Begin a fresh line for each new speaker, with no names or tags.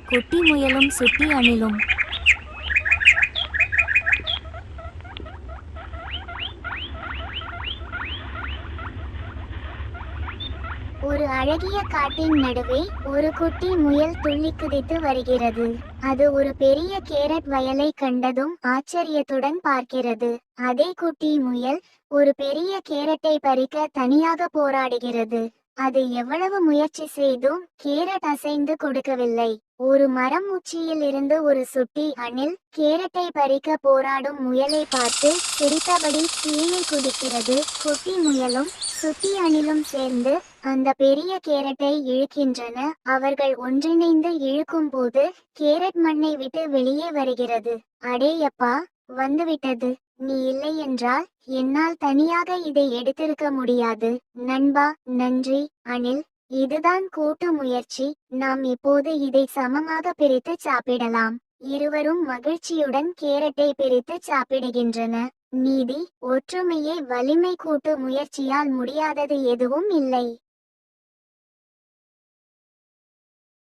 குட்டி முயலும் சுட்டி அணிலும்.
ஒரு அழகிய காட்டின் நடுவே ஒரு குட்டி முயல் துள்ளி குதித்து வருகிறது. அது ஒரு பெரிய கேரட் வயலை கண்டதும் ஆச்சரியத்துடன் பார்க்கிறது. அதே குட்டி முயல் ஒரு பெரிய கேரட்டை பறிக்க தனியாக போராடுகிறது. அது எவ்வளவு முயற்சி செய்தும் கேரட் அசைந்து கொடுக்கவில்லை. ஒரு மரம் உச்சியில் இருந்து ஒரு சுட்டி அணில் கேரட்டை பறிக்க போராடும் முயலை பார்த்து சிரித்தபடி கீழே குதிக்கிறது. குட்டி முயலும் சுட்டி அணிலும் சேர்ந்து அந்த பெரிய கேரட்டை இழுக்கின்றன. அவர்கள் ஒன்றிணைந்து இழுக்கும் போது கேரட் மண்ணை விட்டு வெளியே வருகிறது. அடேயப்பா, வந்துவிட்டது. நீ இல்லை என்றால் என்னால் தனியாக இதை எடுத்திருக்க முடியாது. நண்பா, நன்றி. அணில், இதுதான் கூட்டு முயற்சி. நாம் இப்போது இதை சமமாக பிரித்து சாப்பிடலாம். இருவரும் மகிழ்ச்சியுடன் கேரட்டை பிரித்து சாப்பிடுகின்றன. நீதி, ஒற்றுமையே வலிமை. கூட்டு முயற்சியால் முடியாதது எதுவும் இல்லை.